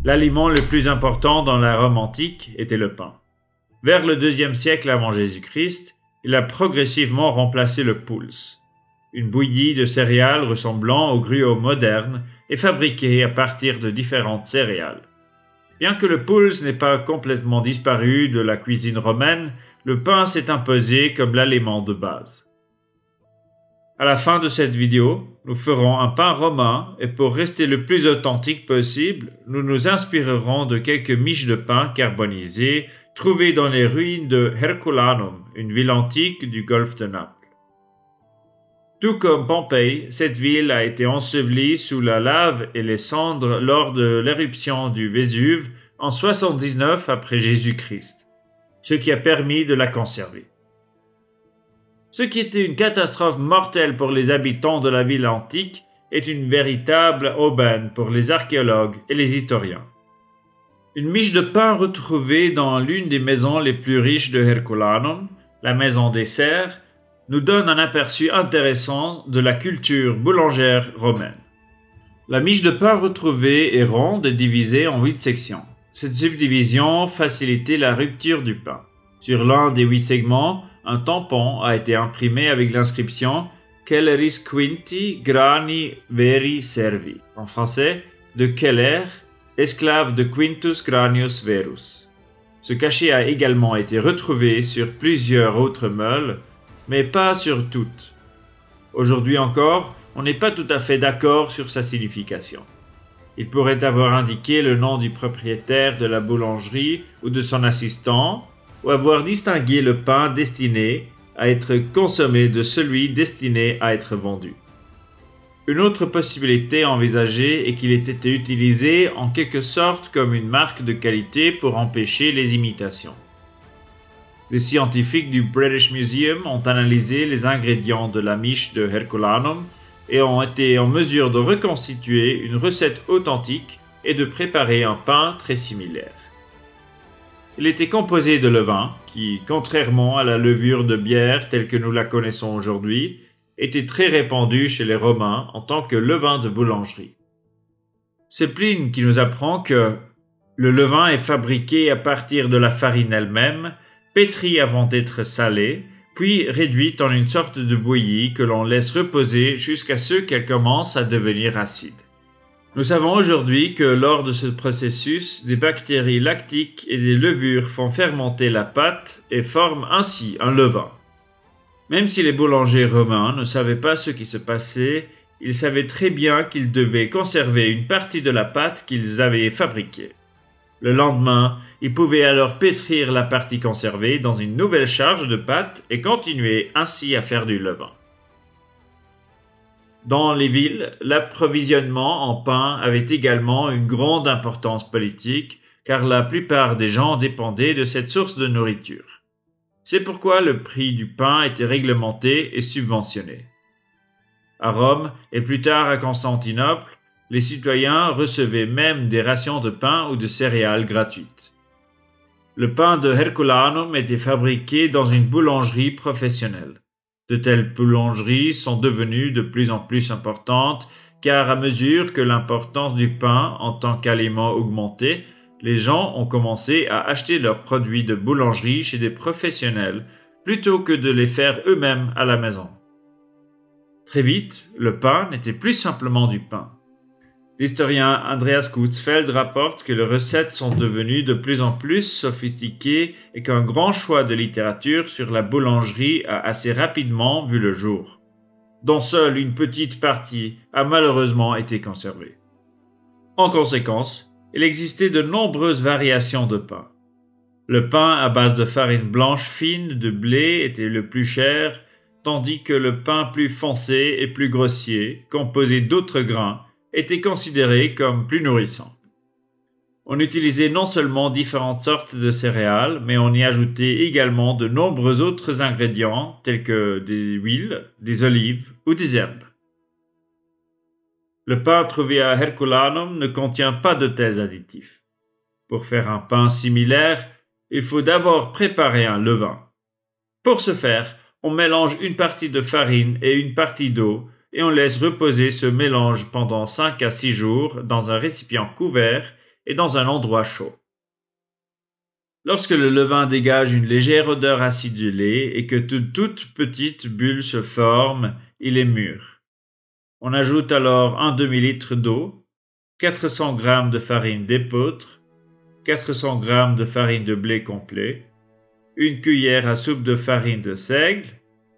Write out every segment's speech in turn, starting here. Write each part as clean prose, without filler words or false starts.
L'aliment le plus important dans la Rome antique était le pain. Vers le IIe siècle avant Jésus-Christ, il a progressivement remplacé le pulse, une bouillie de céréales ressemblant au gruau moderne et fabriquée à partir de différentes céréales. Bien que le pulse n'ait pas complètement disparu de la cuisine romaine, le pain s'est imposé comme l'aliment de base. À la fin de cette vidéo, nous ferons un pain romain et pour rester le plus authentique possible, nous nous inspirerons de quelques miches de pain carbonisées trouvées dans les ruines de Herculanum, une ville antique du golfe de Naples. Tout comme Pompéi, cette ville a été ensevelie sous la lave et les cendres lors de l'éruption du Vésuve en 79 après Jésus-Christ, ce qui a permis de la conserver. Ce qui était une catastrophe mortelle pour les habitants de la ville antique est une véritable aubaine pour les archéologues et les historiens. Une miche de pain retrouvée dans l'une des maisons les plus riches de Herculanum, la maison des serfs, nous donne un aperçu intéressant de la culture boulangère romaine. La miche de pain retrouvée est ronde et divisée en 8 sections. Cette subdivision facilitait la rupture du pain. Sur l'un des 8 segments, un tampon a été imprimé avec l'inscription « Kelleris quinti grani veri servi » en français « de Keller, esclave de Quintus Granius Verus ». Ce cachet a également été retrouvé sur plusieurs autres meules, mais pas sur toutes. Aujourd'hui encore, on n'est pas tout à fait d'accord sur sa signification. Il pourrait avoir indiqué le nom du propriétaire de la boulangerie ou de son assistant, ou avoir distingué le pain destiné à être consommé de celui destiné à être vendu. Une autre possibilité envisagée est qu'il ait été utilisé en quelque sorte comme une marque de qualité pour empêcher les imitations. Les scientifiques du British Museum ont analysé les ingrédients de la miche de Herculanum et ont été en mesure de reconstituer une recette authentique et de préparer un pain très similaire. Il était composé de levain qui, contrairement à la levure de bière telle que nous la connaissons aujourd'hui, était très répandu chez les Romains en tant que levain de boulangerie. C'est Pline qui nous apprend que le levain est fabriqué à partir de la farine elle-même, pétrie avant d'être salée, puis réduite en une sorte de bouillie que l'on laisse reposer jusqu'à ce qu'elle commence à devenir acide. Nous savons aujourd'hui que lors de ce processus, des bactéries lactiques et des levures font fermenter la pâte et forment ainsi un levain. Même si les boulangers romains ne savaient pas ce qui se passait, ils savaient très bien qu'ils devaient conserver une partie de la pâte qu'ils avaient fabriquée. Le lendemain, ils pouvaient alors pétrir la partie conservée dans une nouvelle charge de pâte et continuer ainsi à faire du levain. Dans les villes, l'approvisionnement en pain avait également une grande importance politique, car la plupart des gens dépendaient de cette source de nourriture. C'est pourquoi le prix du pain était réglementé et subventionné. À Rome et plus tard à Constantinople, les citoyens recevaient même des rations de pain ou de céréales gratuites. Le pain de Herculanum était fabriqué dans une boulangerie professionnelle. De telles boulangeries sont devenues de plus en plus importantes car à mesure que l'importance du pain en tant qu'aliment augmentait, les gens ont commencé à acheter leurs produits de boulangerie chez des professionnels plutôt que de les faire eux-mêmes à la maison. Très vite, le pain n'était plus simplement du pain. L'historien Andreas Kutzfeld rapporte que les recettes sont devenues de plus en plus sophistiquées et qu'un grand choix de littérature sur la boulangerie a assez rapidement vu le jour, dont seule une petite partie a malheureusement été conservée. En conséquence, il existait de nombreuses variations de pain. Le pain à base de farine blanche fine de blé était le plus cher, tandis que le pain plus foncé et plus grossier, composé d'autres grains, était considéré comme plus nourrissant. On utilisait non seulement différentes sortes de céréales, mais on y ajoutait également de nombreux autres ingrédients tels que des huiles, des olives ou des herbes. Le pain trouvé à Herculanum ne contient pas de tels additifs. Pour faire un pain similaire, il faut d'abord préparer un levain. Pour ce faire, on mélange une partie de farine et une partie d'eau et on laisse reposer ce mélange pendant 5 à 6 jours dans un récipient couvert et dans un endroit chaud. Lorsque le levain dégage une légère odeur acidulée et que de toutes petites bulles se forment, il est mûr. On ajoute alors un demi-litre d'eau, 400 g de farine d'épeautre, 400 g de farine de blé complet, une cuillère à soupe de farine de seigle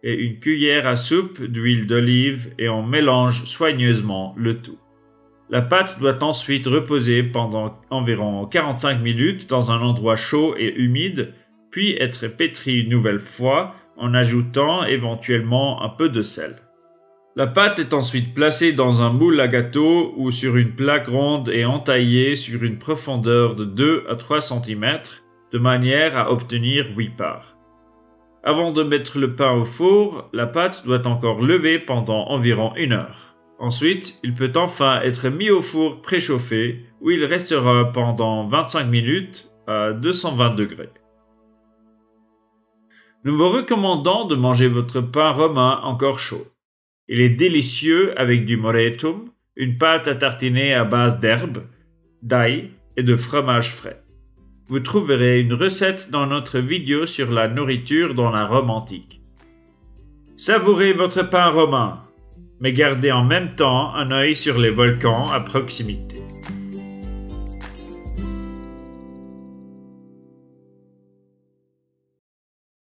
et une cuillère à soupe d'huile d'olive et on mélange soigneusement le tout. La pâte doit ensuite reposer pendant environ 45 minutes dans un endroit chaud et humide, puis être pétrie une nouvelle fois en ajoutant éventuellement un peu de sel. La pâte est ensuite placée dans un moule à gâteau ou sur une plaque ronde et entaillée sur une profondeur de 2 à 3 cm de manière à obtenir 8 parts. Avant de mettre le pain au four, la pâte doit encore lever pendant environ 1 heure. Ensuite, il peut enfin être mis au four préchauffé où il restera pendant 25 minutes à 220 degrés. Nous vous recommandons de manger votre pain romain encore chaud. Il est délicieux avec du moretum, une pâte à tartiner à base d'herbes, d'ail et de fromage frais. Vous trouverez une recette dans notre vidéo sur la nourriture dans la Rome antique. Savourez votre pain romain, mais gardez en même temps un œil sur les volcans à proximité.